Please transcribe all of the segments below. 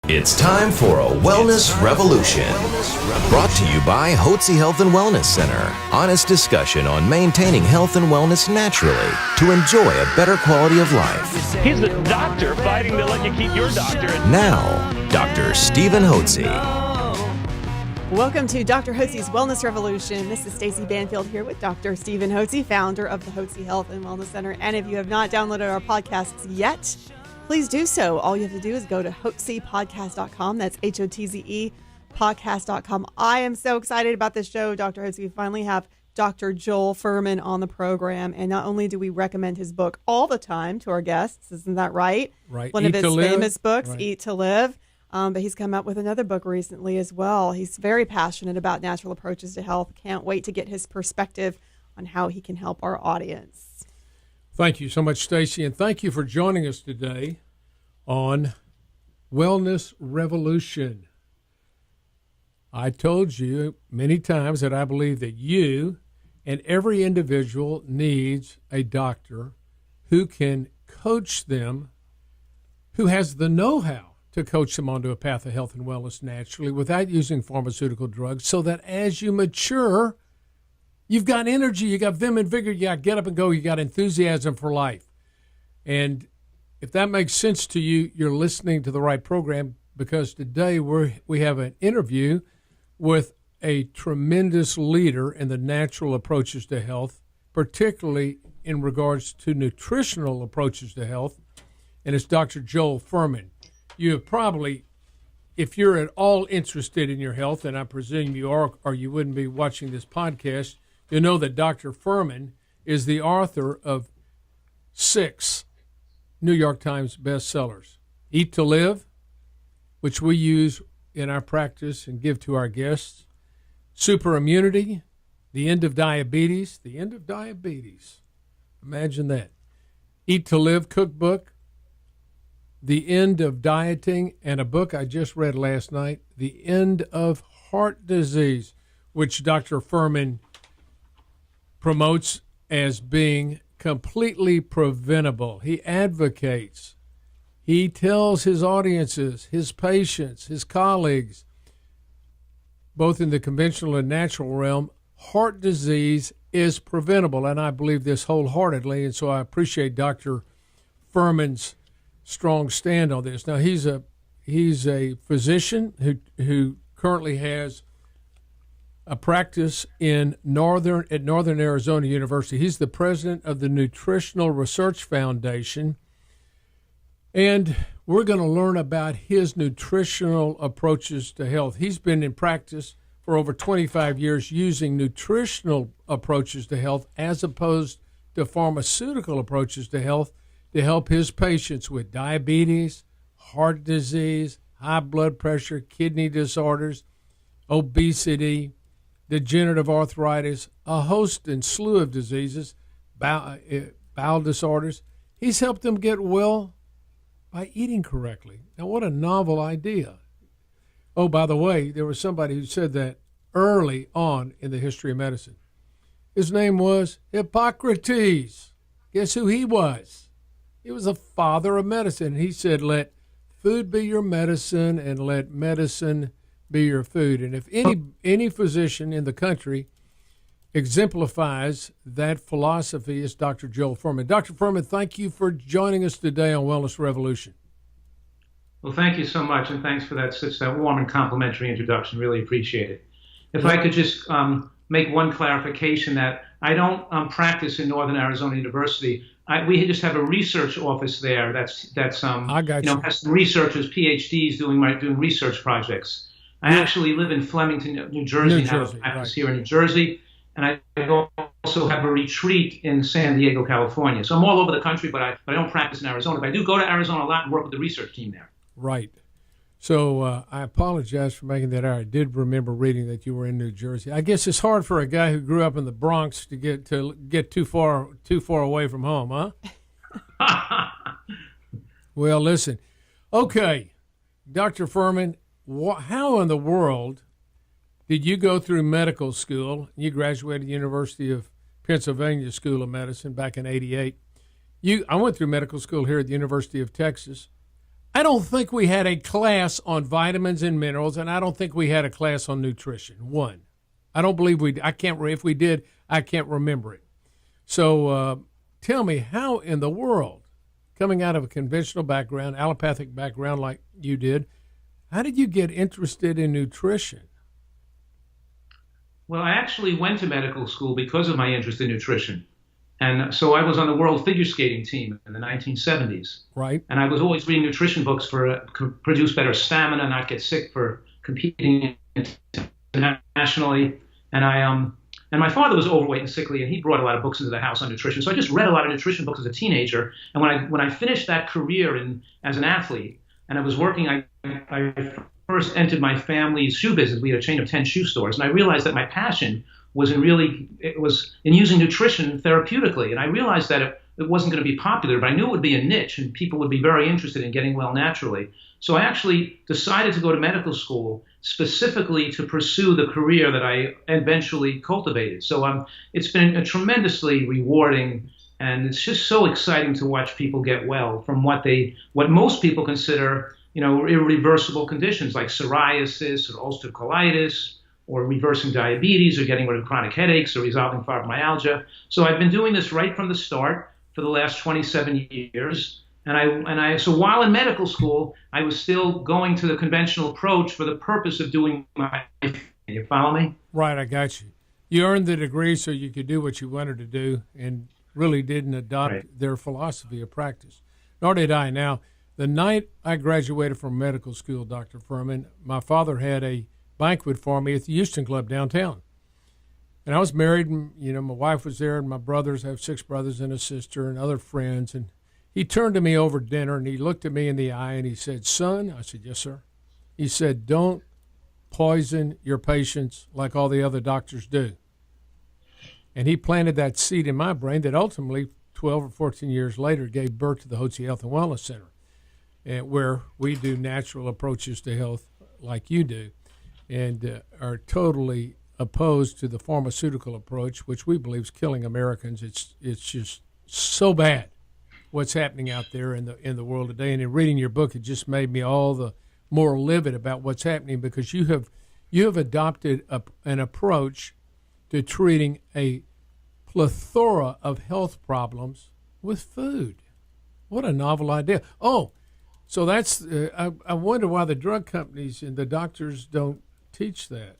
It's time for a wellness revolution. Brought to you by Hotze Health and Wellness Center. Honest discussion on maintaining health and wellness naturally to enjoy a better quality of life. He's the doctor fighting to let you keep your doctorate. Now, Dr. Stephen Hotze. Welcome to Dr. Hotze's Wellness Revolution. This is Stacey Banfield here with Dr. Stephen Hotze, founder of the Hotze Health and Wellness Center. And if you have not downloaded our podcasts yet, please do so. All you have to do is go to hotzepodcast.com. That's Hotze podcast.com. I am so excited about this show, Dr. Hotze. We finally have Dr. Joel Fuhrman on the program. And not only do we recommend his book all the time to our guests, isn't that right? Right. One of his famous books, right. Eat to Live. But he's come out with another book recently as well. He's very passionate about natural approaches to health. Can't wait to get his perspective on how he can help our audience. Thank you so much, Stacey, and thank you for joining us today on Wellness Revolution. I told you many times that I believe that you and every individual needs a doctor who can coach them, who has the know-how to coach them onto a path of health and wellness naturally without using pharmaceutical drugs, so that as you mature, you've got energy, you got vim and vigor, you got get up and go, you got enthusiasm for life. And if that makes sense to you, you're listening to the right program, because today we have an interview with a tremendous leader in the natural approaches to health, particularly in regards to nutritional approaches to health, and it's Dr. Joel Fuhrman. You have probably, if you're at all interested in your health, and I presume you are, or you wouldn't be watching this podcast, you know that Dr. Fuhrman is the author of 6 New York Times bestsellers. Eat to Live, which we use in our practice and give to our guests. Super Immunity, The End of Diabetes. Imagine that. Eat to Live Cookbook, The End of Dieting, and a book I just read last night, The End of Heart Disease, which Dr. Fuhrman promotes as being completely preventable. He advocates. He tells his audiences, his patients, his colleagues, both in the conventional and natural realm, heart disease is preventable. And I believe this wholeheartedly. And so I appreciate Dr. Fuhrman's strong stand on this. Now, he's a physician who currently has a practice at Northern Arizona University. He's the president of the Nutritional Research Foundation, and we're going to learn about his nutritional approaches to health. He's been in practice for over 25 years using nutritional approaches to health as opposed to pharmaceutical approaches to health to help his patients with diabetes, heart disease, high blood pressure, kidney disorders, obesity, degenerative arthritis, a host and slew of diseases, bowel disorders. He's helped them get well by eating correctly. Now, what a novel idea. Oh, by the way, there was somebody who said that early on in the history of medicine. His name was Hippocrates. Guess who he was? He was the father of medicine. He said, let food be your medicine and let medicine be your food. And if any physician in the country exemplifies that philosophy, it's Dr. Joel Fuhrman. Dr. Fuhrman, thank you for joining us today on Wellness Revolution. Well, thank you so much, and thanks for such a warm and complimentary introduction. Really appreciate it. If I could just make one clarification, that I don't practice in Northern Arizona University. We just have a research office there that's I got you. Has some researchers, PhDs doing research projects. I actually live in Flemington, New Jersey, and have a practice here in New Jersey, and I also have a retreat in San Diego, California. So I'm all over the country, but I don't practice in Arizona. But I do go to Arizona a lot and work with the research team there. Right. So I apologize for making that error. I did remember reading that you were in New Jersey. I guess it's hard for a guy who grew up in the Bronx to get too far away from home, huh? Well, listen. Okay, Dr. Fuhrman, how in the world did you go through medical school? You graduated University of Pennsylvania School of Medicine back in '88. I went through medical school here at the University of Texas. I don't think we had a class on vitamins and minerals, and I don't think we had a class on nutrition. One. I don't believe I can't, if we did, I can't remember it. So tell me, how in the world, coming out of a conventional background, allopathic background like you did, how did you get interested in nutrition? Well, I actually went to medical school because of my interest in nutrition. And so I was on the world figure skating team in the 1970s. Right. And I was always reading nutrition books for produce better stamina, not get sick for competing internationally. And my father was overweight and sickly, and he brought a lot of books into the house on nutrition. So I just read a lot of nutrition books as a teenager. And when I finished that career as an athlete, and I was working, I first entered my family's shoe business. We had a chain of 10 shoe stores, and I realized that my passion was in using nutrition therapeutically. And I realized that it wasn't going to be popular, but I knew it would be a niche, and people would be very interested in getting well naturally. So I actually decided to go to medical school specifically to pursue the career that I eventually cultivated. So it's been a tremendously rewarding, and it's just so exciting to watch people get well from what most people consider, irreversible conditions like psoriasis or ulcerative colitis, or reversing diabetes, or getting rid of chronic headaches, or resolving fibromyalgia. So I've been doing this right from the start for the last 27 years. So while in medical school, I was still going to the conventional approach for the purpose of doing my. You follow me? Right, I got you. You earned the degree so you could do what you wanted to do, and really didn't adopt their philosophy of practice. Nor did I. Now, the night I graduated from medical school, Dr. Fuhrman, my father had a banquet for me at the Houston Club downtown. And I was married, and, my wife was there, and my brothers, I have 6 brothers and a sister and other friends. And he turned to me over dinner, and he looked at me in the eye, and he said, "Son," I said, "Yes, sir." He said, "Don't poison your patients like all the other doctors do." And he planted that seed in my brain that ultimately, 12 or 14 years later, gave birth to the Hotze Health and Wellness Center, where we do natural approaches to health like you do, and are totally opposed to the pharmaceutical approach, which we believe is killing Americans. It's just so bad what's happening out there in the world today. And in reading your book, it just made me all the more livid about what's happening, because you have adopted an approach to treating a plethora of health problems with food. What a novel idea. Oh, so that's I wonder why the drug companies and the doctors don't teach that.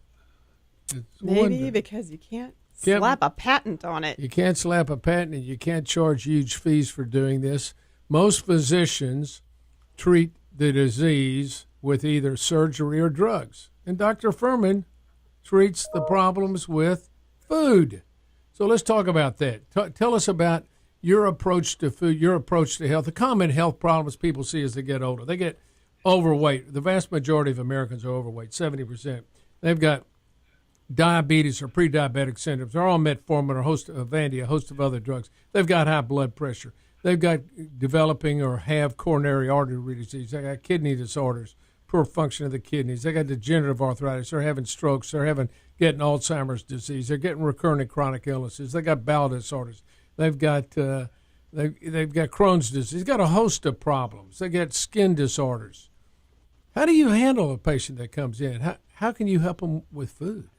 Maybe because you can't slap a patent on it. You can't slap a patent, and you can't charge huge fees for doing this. Most physicians treat the disease with either surgery or drugs. And Dr. Fuhrman treats the problems with food. So let's talk about that. Tell us about your approach to food, your approach to health. The common health problems people see as they get older. They get overweight. The vast majority of Americans are overweight, 70%. They've got diabetes or pre-diabetic syndromes. They're all metformin or Vandy, a host of other drugs. They've got high blood pressure. They've got developing or have coronary artery disease. They got kidney disorders, poor function of the kidneys. They got degenerative arthritis. They're having strokes. They're getting Alzheimer's disease. They're getting recurrent chronic illnesses. They got bowel disorders. They've got they've got Crohn's disease. They've got a host of problems. They got skin disorders. How do you handle a patient that comes in? How can you help them with food?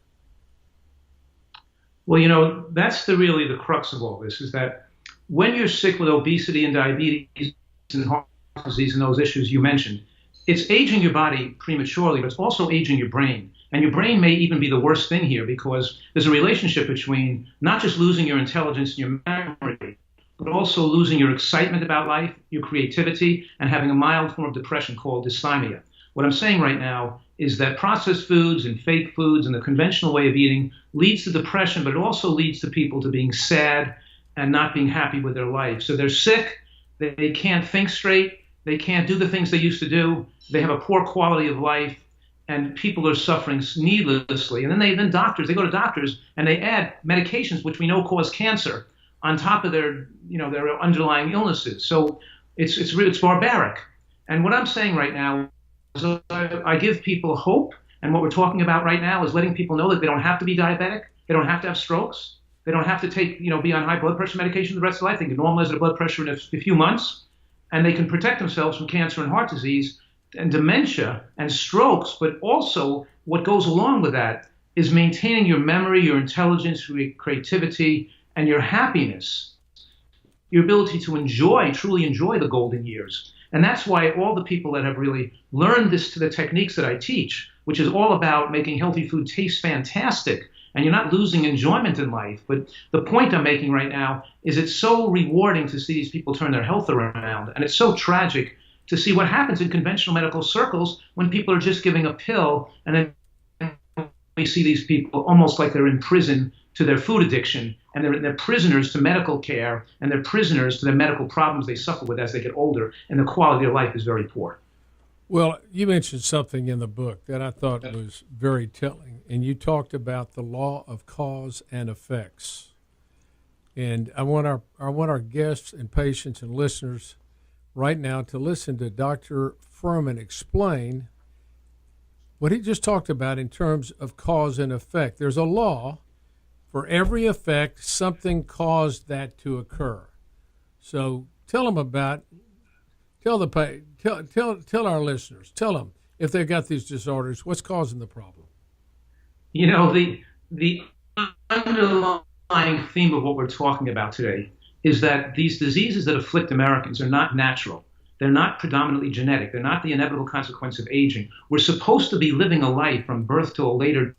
Well, that's really the crux of all this, is that when you're sick with obesity and diabetes and heart disease and those issues you mentioned, it's aging your body prematurely, but it's also aging your brain. And your brain may even be the worst thing here, because there's a relationship between not just losing your intelligence and your memory, but also losing your excitement about life, your creativity, and having a mild form of depression called dysthymia. What I'm saying right now is that processed foods and fake foods and the conventional way of eating leads to depression, but it also leads to people to being sad and not being happy with their life. So they're sick, they can't think straight, they can't do the things they used to do, they have a poor quality of life, and people are suffering needlessly. And then they go to doctors and they add medications which we know cause cancer on top of their underlying illnesses. So it's barbaric. And what I'm saying right now is I give people hope. And what we're talking about right now is letting people know that they don't have to be diabetic, they don't have to have strokes, they don't have to be on high blood pressure medication the rest of their life. They can normalize their blood pressure in a few months. and they can protect themselves from cancer and heart disease and dementia and strokes. But also what goes along with that is maintaining your memory, your intelligence, your creativity, and your happiness, your ability to truly enjoy the golden years. And that's why all the people that have really learned the techniques that I teach, which is all about making healthy food taste fantastic, and you're not losing enjoyment in life. But the point I'm making right now is it's so rewarding to see these people turn their health around. And it's so tragic to see what happens in conventional medical circles when people are just giving a pill, and then we see these people almost like they're in prison to their food addiction, and they're prisoners to medical care, and they're prisoners to the medical problems they suffer with as they get older, and the quality of life is very poor. Well, you mentioned something in the book that I thought was very telling, and you talked about the law of cause and effects. And I want our guests and patients and listeners right now to listen to Dr. Fuhrman explain what he just talked about in terms of cause and effect. There's a law. For every effect, something caused that to occur. So tell our listeners, tell them if they've got these disorders, what's causing the problem? You know, the underlying theme of what we're talking about today is that these diseases that afflict Americans are not natural. They're not predominantly genetic. They're not the inevitable consequence of aging. We're supposed to be living a life from birth to a later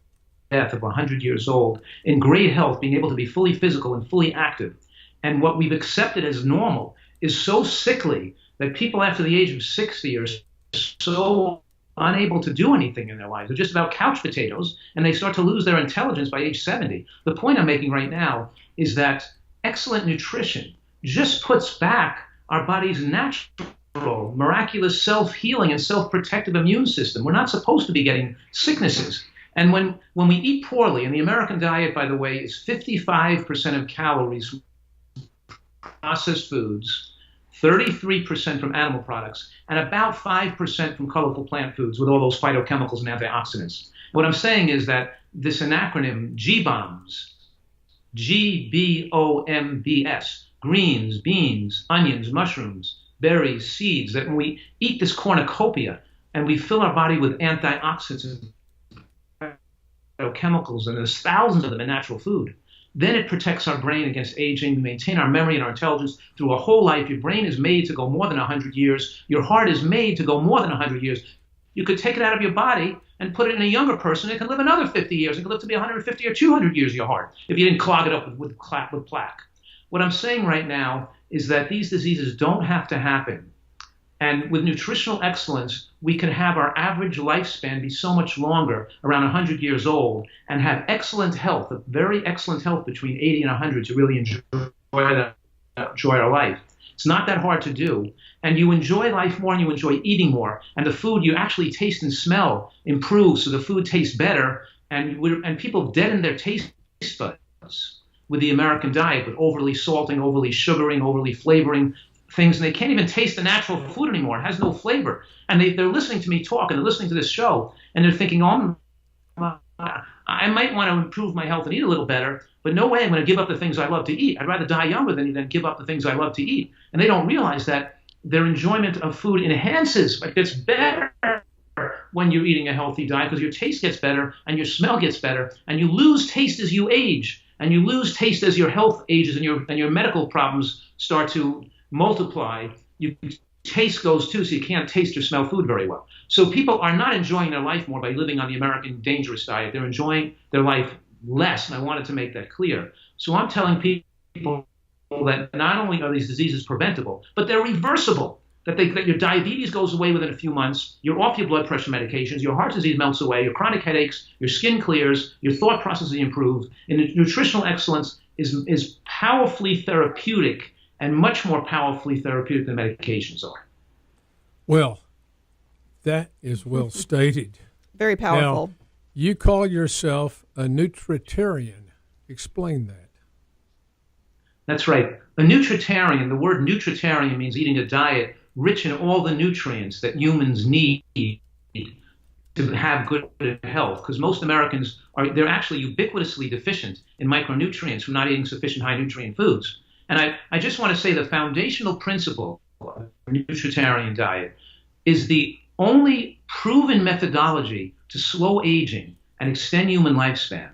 death of 100 years old in great health, being able to be fully physical and fully active. And what we've accepted as normal is so sickly that people after the age of 60 are so unable to do anything in their lives. They're just about couch potatoes, and they start to lose their intelligence by age 70. The point I'm making right now is that excellent nutrition just puts back our body's natural, miraculous self-healing and self-protective immune system. We're not supposed to be getting sicknesses. And when we eat poorly, and the American diet, by the way, is 55% of calories from processed foods, 33% from animal products, and about 5% from colorful plant foods with all those phytochemicals and antioxidants. What I'm saying is that this acronym, GBOMBS, GBOMBS, greens, beans, onions, mushrooms, berries, seeds, that when we eat this cornucopia and we fill our body with antioxidants and chemicals, and there's thousands of them in natural food, then it protects our brain against aging. We maintain our memory and our intelligence through a whole life. Your brain is made to go more than 100 years. Your heart is made to go more than 100 years. You could take it out of your body and put it in a younger person. It can live another 50 years. It can live to be 150 or 200 years, your heart, if you didn't clog it up with plaque. What I'm saying right now is that these diseases don't have to happen. And with nutritional excellence, we can have our average lifespan be so much longer, around 100 years old, and have excellent health, a very excellent health between 80 and 100 to really enjoy our life. It's not that hard to do. And you enjoy life more and you enjoy eating more. And the food you actually taste and smell improves, so the food tastes better. And people deaden their taste buds with the American diet, with overly salting, overly sugaring, overly flavoring things, and they can't even taste the natural food anymore. It has no flavor. And they're listening to me talk, and they're listening to this show, and they're thinking, oh, I might want to improve my health and eat a little better, but no way I'm going to give up the things I love to eat. I'd rather die younger than give up the things I love to eat. And they don't realize that their enjoyment of food enhances, but gets better when you're eating a healthy diet, because your taste gets better and your smell gets better, and you lose taste as you age, and you lose taste as your health ages and your medical problems start to multiply. Your taste goes too, so you can't taste or smell food very well. So people are not enjoying their life more by living on the American dangerous diet. They're enjoying their life less, and I wanted to make that clear. So I'm telling people that not only are these diseases preventable, but they're reversible. That your diabetes goes away within a few months, you're off your blood pressure medications, your heart disease melts away, your chronic headaches, your skin clears, your thought processing improves, and nutritional excellence is powerfully therapeutic, and much more powerfully therapeutic than medications are. Well, that is well stated. Very powerful. Now, you call yourself a nutritarian. Explain that. That's right. A nutritarian, the word nutritarian means eating a diet rich in all the nutrients that humans need to have good health, because most Americans they're actually ubiquitously deficient in micronutrients from not eating sufficient high nutrient foods. And I just want to say the foundational principle nutritarian diet, is the only proven methodology to slow aging and extend human lifespan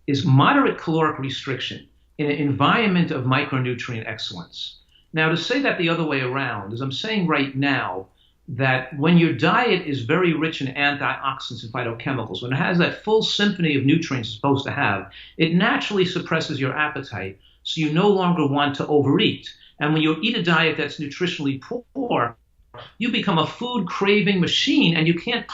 is moderate caloric restriction in an environment of micronutrient excellence. Now, to say that the other way around is I'm saying right now that when your diet is very rich in antioxidants and phytochemicals, when it has that full symphony of nutrients it's supposed to have, it naturally suppresses your appetite, so you no longer want to overeat. And when you eat a diet that's nutritionally poor, you become a food craving machine, and you can't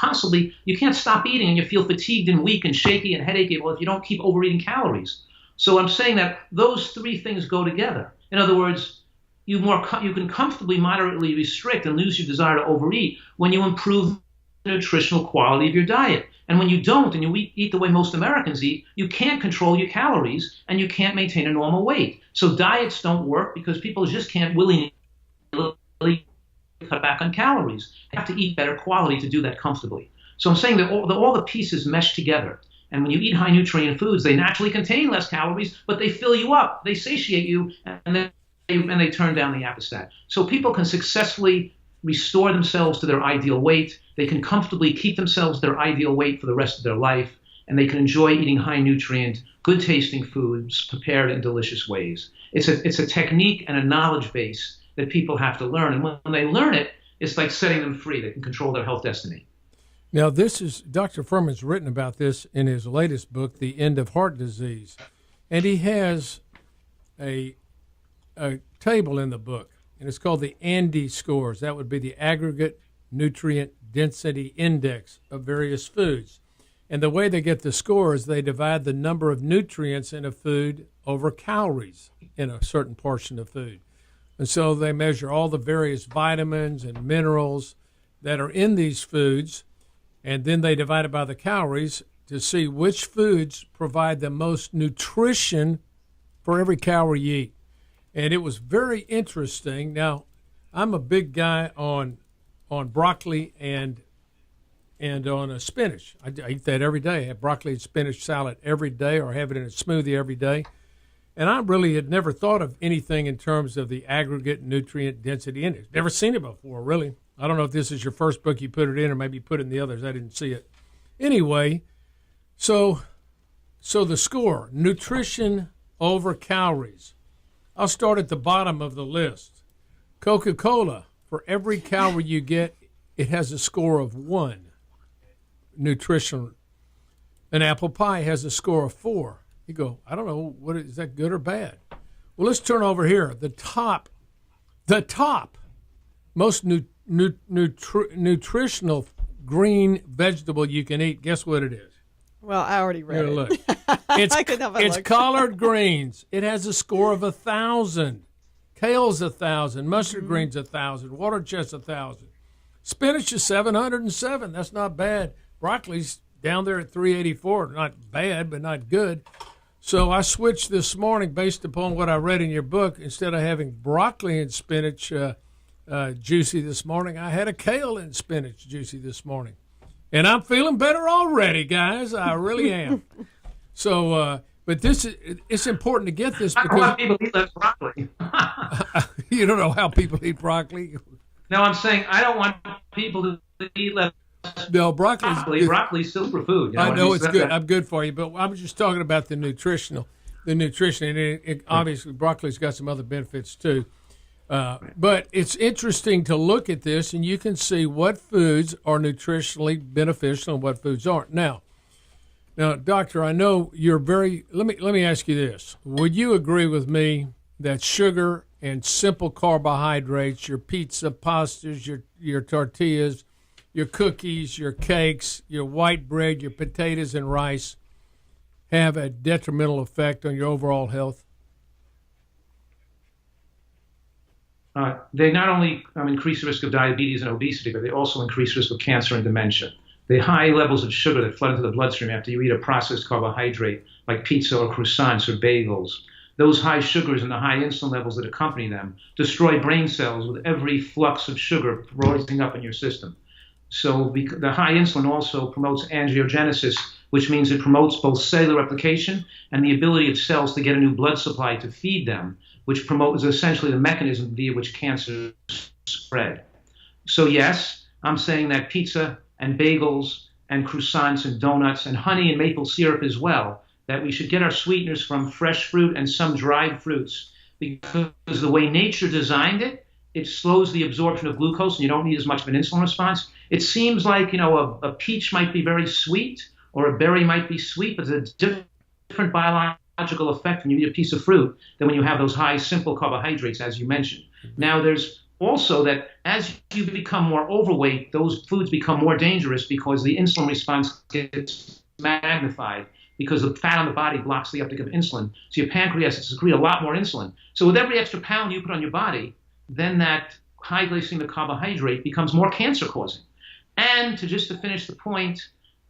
stop eating, and you feel fatigued and weak and shaky and headachy if you don't keep overeating calories. So I'm saying that those three things go together. In other words, you can comfortably moderately restrict and lose your desire to overeat when you improve the nutritional quality of your diet. And when you don't, and you eat the way most Americans eat, you can't control your calories and you can't maintain a normal weight. So diets don't work because people just can't willingly cut back on calories. They have to eat better quality to do that comfortably. So I'm saying that all the pieces mesh together. And when you eat high nutrient foods, they naturally contain less calories, but they fill you up, they satiate you, and they turn down the appetite. So people can successfully restore themselves to their ideal weight. They can comfortably keep themselves their ideal weight for the rest of their life, and they can enjoy eating high nutrient, good tasting foods prepared in delicious ways. It's a technique and a knowledge base that people have to learn. And when they learn it, it's like setting them free. They can control their health destiny. Now, Dr. Fuhrman's written about this in his latest book, The End of Heart Disease. And he has a table in the book, and it's called the ANDI scores. That would be the aggregate nutrient density index of various foods. And the way they get the score is they divide the number of nutrients in a food over calories in a certain portion of food. And so they measure all the various vitamins and minerals that are in these foods, and then they divide it by the calories to see which foods provide the most nutrition for every calorie you eat. And it was very interesting. Now, I'm a big guy on broccoli and on spinach. I eat that every day. I have broccoli and spinach salad every day, or have it in a smoothie every day. And I really had never thought of anything in terms of the aggregate nutrient density index. Never seen it before, really. I don't know if this is your first book you put it in, or maybe you put it in the others. I didn't see it. Anyway, so the score, nutrition over calories. I'll start at the bottom of the list. Coca-Cola, for every calorie you get, it has a score of 1. Nutrition. An apple pie has a score of 4. You go, I don't know, is that good or bad? Well, let's turn over here. The top most nutritional green vegetable you can eat. Guess what it is? Well, I already read it. Look. It's collard greens. It has a score of 1,000. Kale's 1,000. Mustard greens 1,000. Water chest's 1,000. Spinach is 707. That's not bad. Broccoli's down there at 384. Not bad, but not good. So I switched this morning based upon what I read in your book. Instead of having broccoli and spinach juicy this morning, I had a kale and spinach juicy this morning. And I'm feeling better already, guys. I really am. So, but it's important to get this because I don't want people to eat less broccoli. You don't know how people eat broccoli. No, I'm saying I don't want people to eat less. No, broccoli's superfood. I know it's good. I'm good for you, but I'm just talking about the nutrition. And obviously, broccoli's got some other benefits too. But it's interesting to look at this, and you can see what foods are nutritionally beneficial and what foods aren't. Now, Doctor, I know you're very. Let me ask you this: would you agree with me that sugar and simple carbohydrates, your pizza, pastas, your tortillas, your cookies, your cakes, your white bread, your potatoes and rice, have a detrimental effect on your overall health? They not only increase the risk of diabetes and obesity, but they also increase risk of cancer and dementia. The high levels of sugar that flood into the bloodstream after you eat a processed carbohydrate like pizza or croissants or bagels, those high sugars and the high insulin levels that accompany them destroy brain cells with every flux of sugar rising up in your system. So the high insulin also promotes angiogenesis, which means it promotes both cellular replication and the ability of cells to get a new blood supply to feed them, which is essentially the mechanism via which cancer bread. So yes, I'm saying that pizza and bagels and croissants and donuts and honey and maple syrup as well, that we should get our sweeteners from fresh fruit and some dried fruits, because the way nature designed it, it slows the absorption of glucose and you don't need as much of an insulin response. It seems like, a peach might be very sweet or a berry might be sweet, but there's a different biological effect when you eat a piece of fruit than when you have those high simple carbohydrates, as you mentioned. Now, there's also that as you become more overweight, those foods become more dangerous because the insulin response gets magnified because the fat on the body blocks the uptake of insulin. So your pancreas has to secrete a lot more insulin. So with every extra pound you put on your body, then that high glycemic carbohydrate becomes more cancer causing. And to finish the point,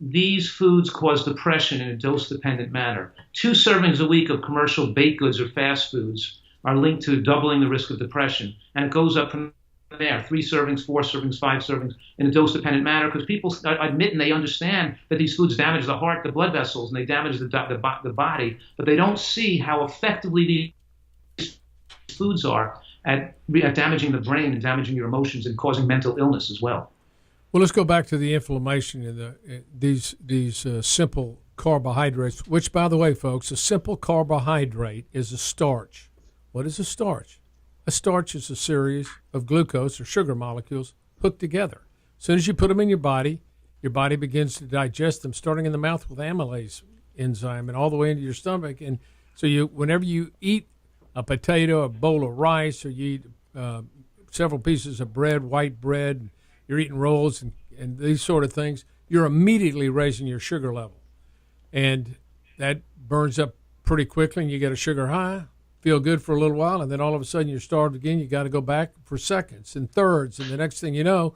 these foods cause depression in a dose-dependent manner. 2 servings a week of commercial baked goods or fast foods are linked to doubling the risk of depression. And it goes up from there, 3 servings, 4 servings, 5 servings in a dose-dependent manner, because people admit and they understand that these foods damage the heart, the blood vessels, and they damage the body, but they don't see how effectively these foods are at damaging the brain and damaging your emotions and causing mental illness as well. Well, let's go back to the inflammation in these simple carbohydrates, which, by the way, folks, a simple carbohydrate is a starch. What is a starch? A starch is a series of glucose or sugar molecules hooked together. As soon as you put them in your body begins to digest them, starting in the mouth with amylase enzyme and all the way into your stomach. And so whenever you eat a potato, a bowl of rice, or you eat several pieces of bread, white bread, you're eating rolls and these sort of things, you're immediately raising your sugar level. And that burns up pretty quickly, and you get a sugar high, feel good for a little while, and then all of a sudden you're starved again. You got to go back for seconds and thirds. And the next thing you know,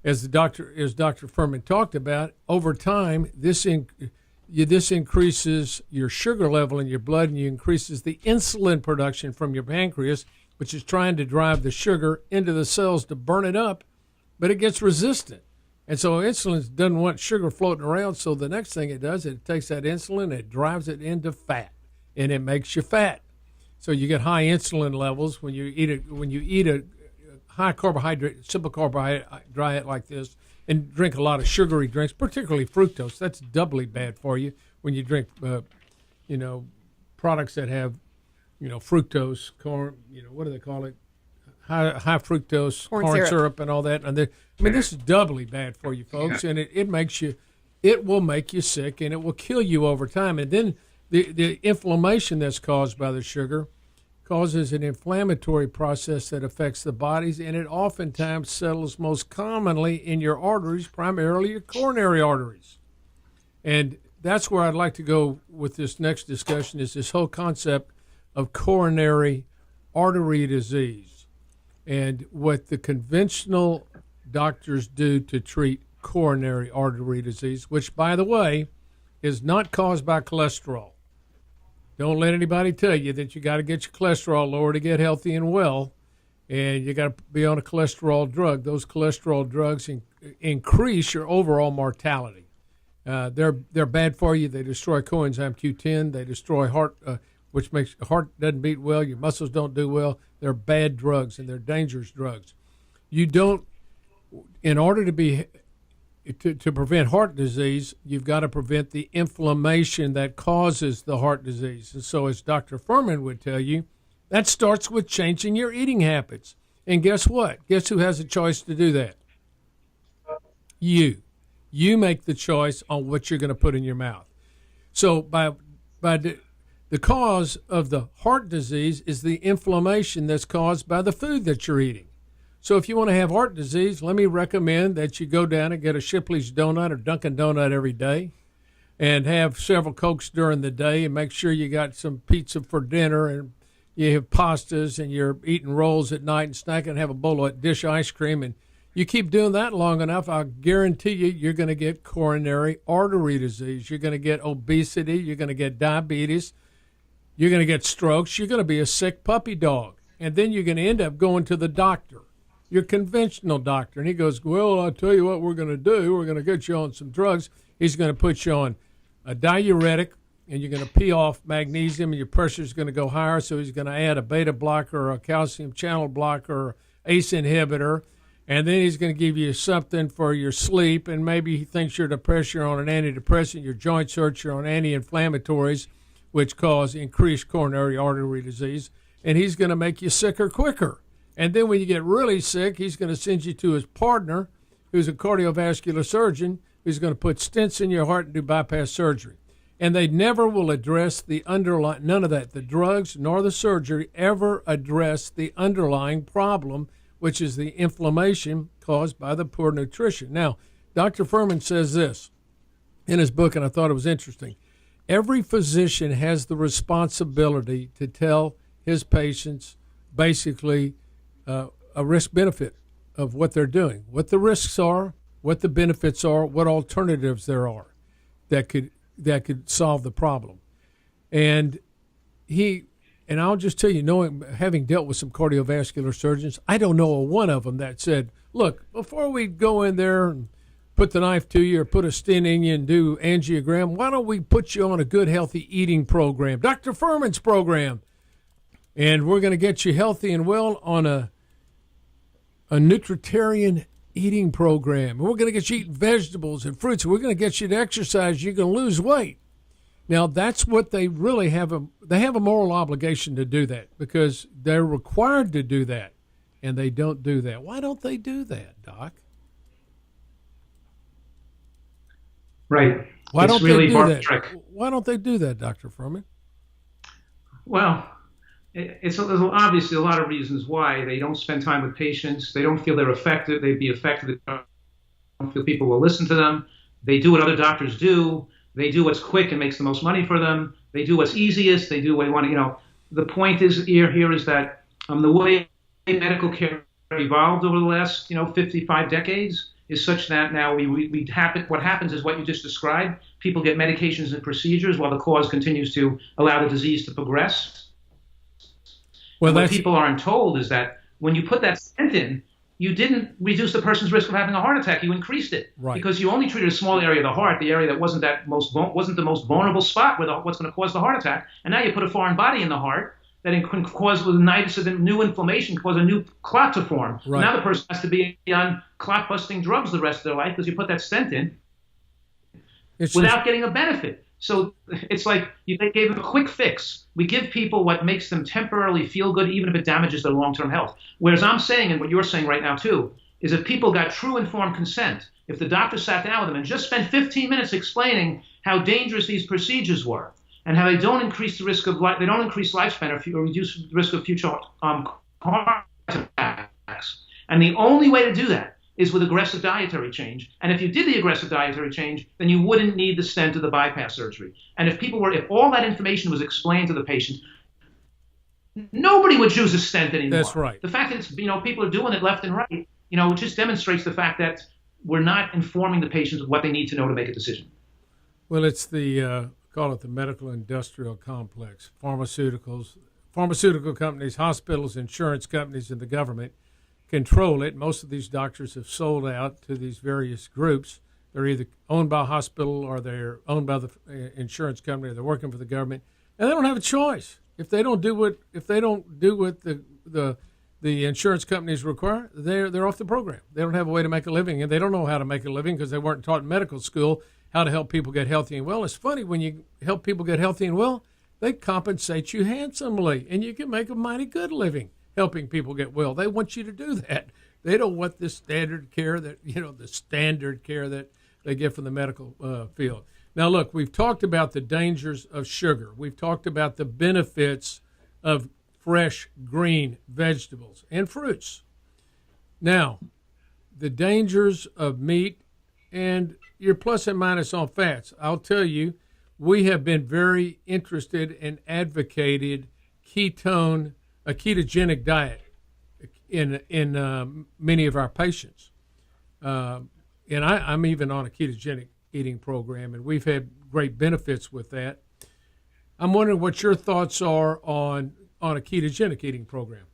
as Dr. Fuhrman talked about, over time, this increases your sugar level in your blood, and you increases the insulin production from your pancreas, which is trying to drive the sugar into the cells to burn it up, but it gets resistant. And so insulin doesn't want sugar floating around, so the next thing it does, it takes that insulin, it drives it into fat, and it makes you fat. So you get high insulin levels when you eat a high carbohydrate, simple carbohydrate diet like this, and drink a lot of sugary drinks, particularly fructose. That's doubly bad for you when you drink, products that have, fructose, corn, what do they call it? High fructose corn syrup and all that. And this is doubly bad for you, folks, and it will make you sick, and it will kill you over time. And then the inflammation that's caused by the sugar causes an inflammatory process that affects the bodies, and it oftentimes settles most commonly in your arteries, primarily your coronary arteries. And that's where I'd like to go with this next discussion, is this whole concept of coronary artery disease and what the conventional doctors do to treat coronary artery disease, which, by the way, is not caused by cholesterol. Don't let anybody tell you that you got to get your cholesterol lower to get healthy and well, and you got to be on a cholesterol drug. Those cholesterol drugs increase your overall mortality. They're bad for you. They destroy coenzyme Q10. They destroy heart, which makes heart doesn't beat well. Your muscles don't do well. They're bad drugs, and they're dangerous drugs. You don't, in order to prevent heart disease, you've got to prevent the inflammation that causes the heart disease. And so, as Dr. Fuhrman would tell you, that starts with changing your eating habits. And guess what? Guess who has a choice to do that? You. You make the choice on what you're going to put in your mouth. So by the cause of the heart disease is the inflammation that's caused by the food that you're eating. So if you want to have heart disease, let me recommend that you go down and get a Shipley's donut or Dunkin' Donut every day and have several Cokes during the day, and make sure you got some pizza for dinner, and you have pastas, and you're eating rolls at night and snacking and have a bowl of dish ice cream. And you keep doing that long enough, I'll guarantee you're going to get coronary artery disease. You're going to get obesity. You're going to get diabetes. You're going to get strokes. You're going to be a sick puppy dog. And then you're going to end up going to the doctor, your conventional doctor. And he goes, well, I'll tell you what we're going to do. We're going to get you on some drugs. He's going to put you on a diuretic, and you're going to pee off magnesium, and your pressure is going to go higher. So he's going to add a beta blocker or a calcium channel blocker or ACE inhibitor, and then he's going to give you something for your sleep, and maybe he thinks you're depressed, you're on an antidepressant, your joints hurt, you're on anti-inflammatories, which cause increased coronary artery disease, and he's going to make you sicker quicker. And then when you get really sick, he's going to send you to his partner, who's a cardiovascular surgeon, who's going to put stents in your heart and do bypass surgery. And they never will address the underlying, none of that, the drugs nor the surgery ever address the underlying problem, which is the inflammation caused by the poor nutrition. Now, Dr. Fuhrman says this in his book, and I thought it was interesting. Every physician has the responsibility to tell his patients basically a risk-benefit of what they're doing, what the risks are, what the benefits are, what alternatives there are that could solve the problem. And I'll just tell you, having dealt with some cardiovascular surgeons, I don't know one of them that said, look, before we go in there and put the knife to you or put a stent in you and do angiogram, why don't we put you on a good, healthy eating program, Dr. Fuhrman's program, and we're going to get you healthy and well on a nutritarian eating program. We're going to get you eating vegetables and fruits. We're going to get you to exercise. You're going to lose weight. Now, that's what they really have. They have a moral obligation to do that because they're required to do that, and they don't do that. Why don't they do that, Doc? Right. Why it's don't really they do that? Trick. Why don't they do that, Dr. Fuhrman? Well, there's obviously a lot of reasons why. They don't spend time with patients. They don't feel they're effective. They'd be effective. They don't feel people will listen to them. They do what other doctors do. They do what's quick and makes the most money for them. They do what's easiest. They do what they want to, The point is here is that the way medical care evolved over the last, 55 decades is such that now what happens is what you just described. People get medications and procedures while the cause continues to allow the disease to progress. Well, what people aren't told is that when you put that stent in, you didn't reduce the person's risk of having a heart attack. You increased it because you only treated a small area of the heart, the area that wasn't the most vulnerable spot where what's going to cause the heart attack. And now you put a foreign body in the heart that can cause new inflammation, cause a new clot to form. Right. Now the person has to be on clot-busting drugs the rest of their life because you put that stent in without getting a benefit. So it's like they gave them a quick fix. We give people what makes them temporarily feel good, even if it damages their long-term health. Whereas I'm saying, and what you're saying right now too, is if people got true informed consent, if the doctor sat down with them and just spent 15 minutes explaining how dangerous these procedures were and how they don't increase the risk of they don't increase lifespan or reduce the risk of future heart attacks. And the only way to do that is with aggressive dietary change. And if you did the aggressive dietary change, then you wouldn't need the stent or the bypass surgery. And if all that information was explained to the patient, nobody would choose a stent anymore. That's right. The fact that people are doing it left and right, it just demonstrates the fact that we're not informing the patients of what they need to know to make a decision. Well, it's call it the medical industrial complex. Pharmaceutical companies, hospitals, insurance companies, and the government control it. Most of these doctors have sold out to these various groups. They're either owned by a hospital or they're owned by the insurance company or they're working for the government, and they don't have a choice. If they don't do what the insurance companies require, they're off the program. They don't have a way to make a living, and they don't know how to make a living because they weren't taught in medical school how to help people get healthy and well. It's funny, when you help people get healthy and well, they compensate you handsomely, and you can make a mighty good living helping people get well. They want you to do that. They don't want the standard care that they get from the medical field. Now, look, we've talked about the dangers of sugar. We've talked about the benefits of fresh green vegetables and fruits. Now, the dangers of meat and your plus and minus on fats. I'll tell you, we have been very interested and advocated a ketogenic diet in many of our patients. And I'm even on a ketogenic eating program, and we've had great benefits with that. I'm wondering what your thoughts are on a ketogenic eating program.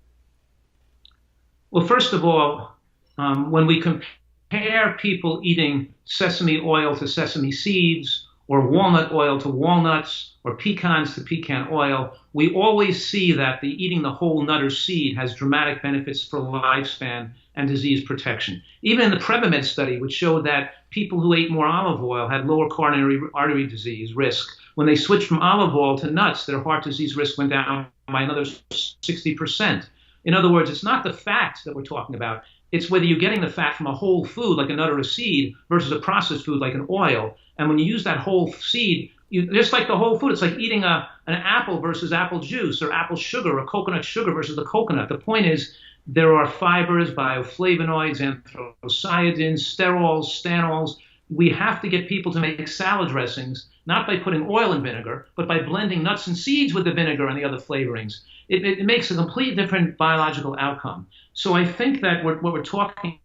Well, first of all, when we compare people eating sesame oil to sesame seeds or walnut oil to walnuts, or pecans to pecan oil, we always see that eating the whole nut or seed has dramatic benefits for lifespan and disease protection. Even in the Prevamed study, which showed that people who ate more olive oil had lower coronary artery disease risk. When they switched from olive oil to nuts, their heart disease risk went down by another 60%. In other words, it's not the fat that we're talking about. It's whether you're getting the fat from a whole food like a nut or a seed versus a processed food like an oil. And when you use that whole seed, just like the whole food, it's like eating an apple versus apple juice, or apple sugar or coconut sugar versus the coconut. The point is there are fibers, bioflavonoids, anthocyanins, sterols, stanols. We have to get people to make salad dressings, not by putting oil in vinegar, but by blending nuts and seeds with the vinegar and the other flavorings. It makes a completely different biological outcome. So I think that what we're talking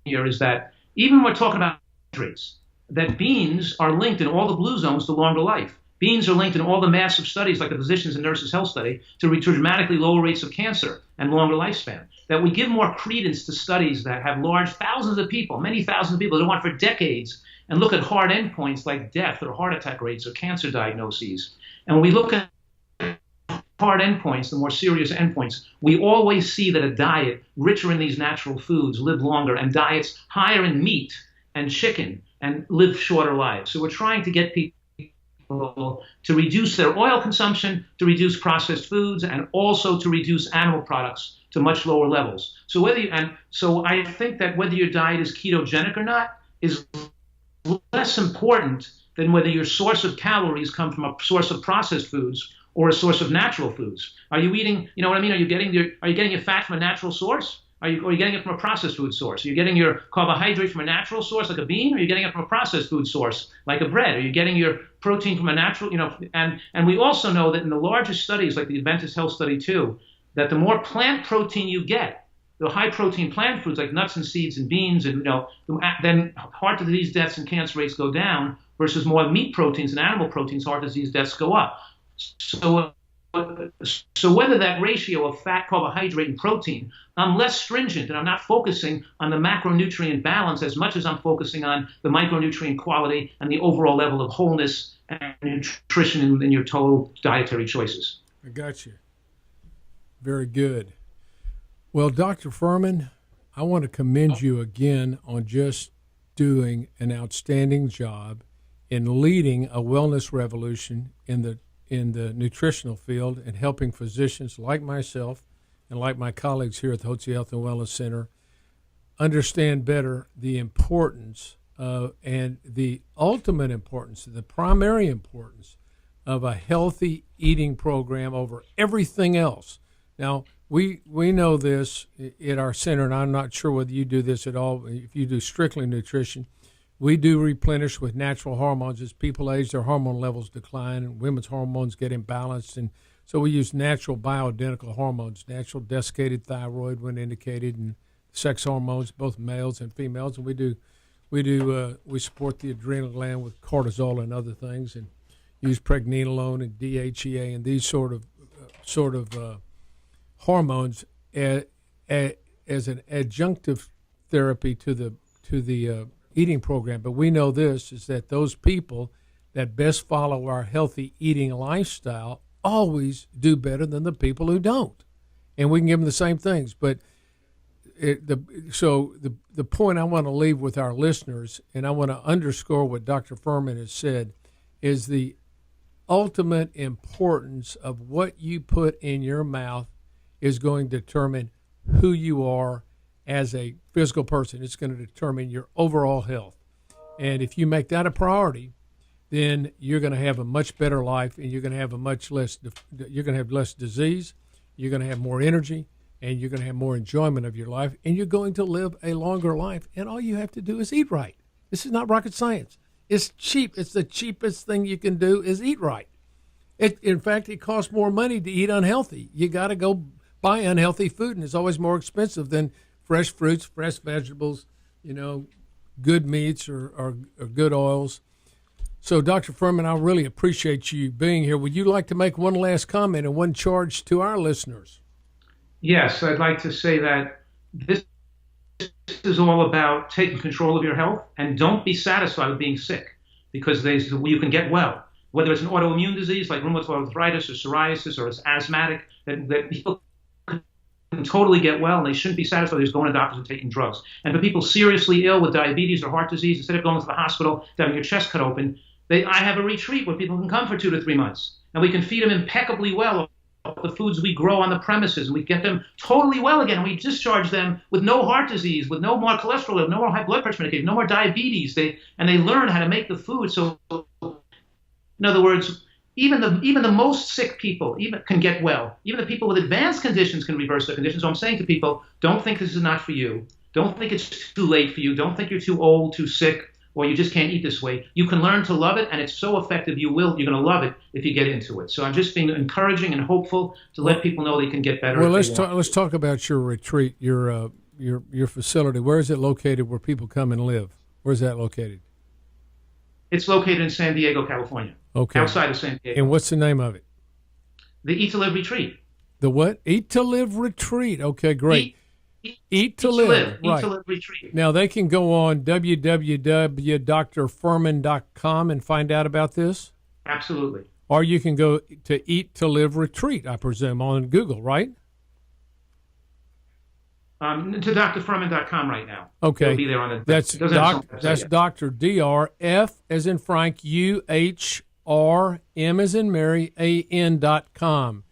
here is that even when we're talking about carbohydrates, that beans are linked in all the blue zones to longer life. Beans are linked in all the massive studies, like the Physicians and Nurses Health Study, to dramatically lower rates of cancer and longer lifespan. That we give more credence to studies that have large thousands of people, many thousands of people that went for decades, and look at hard endpoints like death or heart attack rates or cancer diagnoses. And when we look at hard endpoints, the more serious endpoints, we always see that a diet richer in these natural foods live longer, and diets higher in meat and chicken and live shorter lives. So we're trying to get people to reduce their oil consumption, to reduce processed foods, and also to reduce animal products to much lower levels. So I think that whether your diet is ketogenic or not is less important than whether your source of calories come from a source of processed foods or a source of natural foods. Are you eating, you know what I mean? Are you getting your fat from a natural source? Or are you getting it from a processed food source? Are you getting your carbohydrate from a natural source like a bean, or are you getting it from a processed food source like a bread? Are you getting your protein from a natural, and we also know that in the largest studies like the Adventist Health Study 2, that the more plant protein you get, the high protein plant foods like nuts and seeds and beans, and then heart disease deaths and cancer rates go down, versus more meat proteins and animal proteins, heart disease deaths go up. So whether that ratio of fat, carbohydrate, and protein, I'm less stringent, and I'm not focusing on the macronutrient balance as much as I'm focusing on the micronutrient quality and the overall level of wholeness and nutrition in your total dietary choices. I got you. Very good. Well, Dr. Fuhrman, I want to commend you again on just doing an outstanding job in leading a wellness revolution in the nutritional field and helping physicians like myself and like my colleagues here at the Hotze Health and Wellness Center understand better the importance and the ultimate importance, the primary importance of a healthy eating program over everything else. Now, we know this at our center, and I'm not sure whether you do this at all. If you do strictly nutrition, we do replenish with natural hormones. As people age, their hormone levels decline, and women's hormones get imbalanced. And so we use natural bioidentical hormones, natural desiccated thyroid when indicated, and sex hormones, both males and females. And we support the adrenal gland with cortisol and other things, and use pregnenolone and DHEA and these sort of hormones as an adjunctive therapy to the eating program. But we know this is that those people that best follow our healthy eating lifestyle always do better than the people who don't. And we can give them the same things. But the point I want to leave with our listeners, and I want to underscore what Dr. Fuhrman has said, is the ultimate importance of what you put in your mouth is going to determine who you are as a physical person. It's going to determine your overall health. And if you make that a priority, then you're going to have a much better life, and you're going to have less disease, you're going to have more energy, and you're going to have more enjoyment of your life, and you're going to live a longer life. And all you have to do is eat right. This is not rocket science. It's cheap. It's the cheapest thing you can do is eat right. In fact, it costs more money to eat unhealthy. You got to go buy unhealthy food, and it's always more expensive than fresh fruits, fresh vegetables, good meats or good oils. So, Dr. Fuhrman, I really appreciate you being here. Would you like to make one last comment and one charge to our listeners? Yes, I'd like to say that this is all about taking control of your health, and don't be satisfied with being sick. because you can get well. Whether it's an autoimmune disease like rheumatoid arthritis or psoriasis, or it's asthmatic, that people can totally get well, and they shouldn't be satisfied with just going to doctors and taking drugs. And for people seriously ill with diabetes or heart disease, instead of going to the hospital, having your chest cut open, I have a retreat where people can come for 2 to 3 months, and we can feed them impeccably well the foods we grow on the premises, and we get them totally well again, and we discharge them with no heart disease, with no more cholesterol, no more high blood pressure medication, no more diabetes. They learn how to make the food. So, in other words, even the most sick people can get well. Even the people with advanced conditions can reverse their conditions. So I'm saying to people, don't think this is not for you. Don't think it's too late for you. Don't think you're too old, too sick, or you just can't eat this way. You can learn to love it, and it's so effective. You're going to love it if you get into it. So I'm just being encouraging and hopeful to let people know they can get better. Well, let's talk about your retreat, your facility. Where is it located? Where people come and live? Where's that located? It's located in San Diego, California. Okay. Outside of San Diego. And what's the name of it? The Eat to Live Retreat. The what? Eat to Live Retreat. Okay, great. Eat to Live. Right. Eat to Live Retreat. Now, they can go on www.drfuhrman.com and find out about this? Absolutely. Or you can go to Eat to Live Retreat, I presume, on Google, right? To drfuhrman.com right now. Okay. It'll be there on the. That's Dr. F as in Frank, UHRM as in Mary, AN.com.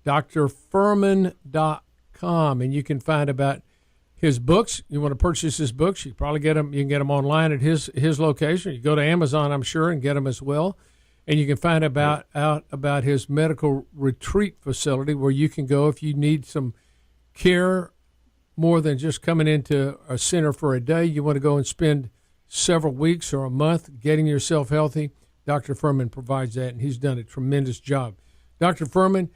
drfuhrman.com, and you can find about his books. You want to purchase his books, you can probably get them. You can get them online at his location. You go to Amazon, I'm sure, and get them as well. And you can find out about his medical retreat facility, where you can go if you need some care more than just coming into a center for a day. You want to go and spend several weeks or a month getting yourself healthy. Dr. Fuhrman provides that, and he's done a tremendous job. Dr. Fuhrman,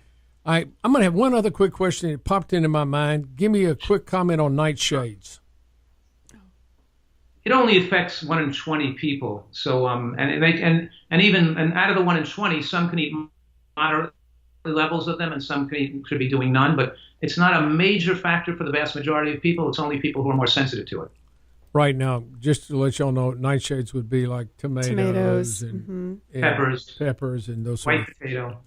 I'm going to have one other quick question that popped into my mind. Give me a quick comment on nightshades. It only affects 1 in 20 people. So, and out of the 1 in 20, some can eat moderate levels of them, and some could be doing none. But it's not a major factor for the vast majority of people. It's only people who are more sensitive to it. Right now, just to let y'all know, nightshades would be like tomatoes and peppers and those white potato.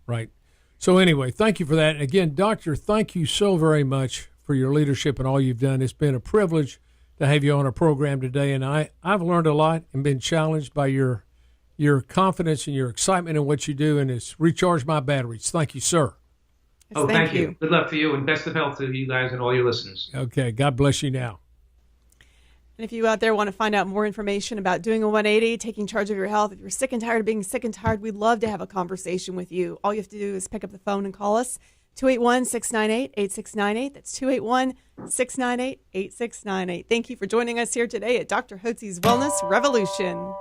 Right. So anyway, thank you for that. And again, Doctor, thank you so very much for your leadership and all you've done. It's been a privilege to have you on our program today, and I've learned a lot and been challenged by your confidence and your excitement in what you do, and it's recharged my batteries. Thank you, sir. Yes, thank you. Good luck to you, and best of health to you guys and all your listeners. Okay. God bless you now. And if you out there want to find out more information about doing a 180, taking charge of your health, if you're sick and tired of being sick and tired, we'd love to have a conversation with you. All you have to do is pick up the phone and call us, 281-698-8698. That's 281-698-8698. Thank you for joining us here today at Dr. Hotze's Wellness Revolution.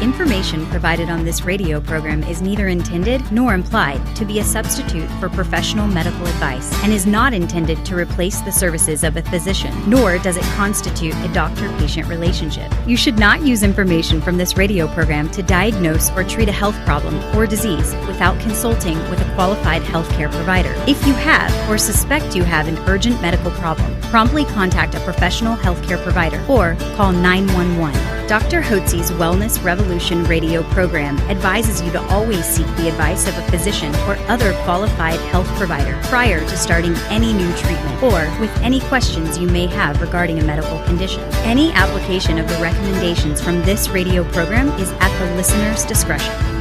Information provided on this radio program is neither intended nor implied to be a substitute for professional medical advice and is not intended to replace the services of a physician, nor does it constitute a doctor-patient relationship. You should not use information from this radio program to diagnose or treat a health problem or disease without consulting with a qualified healthcare provider. If you have or suspect you have an urgent medical problem, promptly contact a professional healthcare provider or call 911. Dr. Hotze's Wellness Revolution radio program advises you to always seek the advice of a physician or other qualified health provider prior to starting any new treatment or with any questions you may have regarding a medical condition. Any application of the recommendations from this radio program is at the listener's discretion.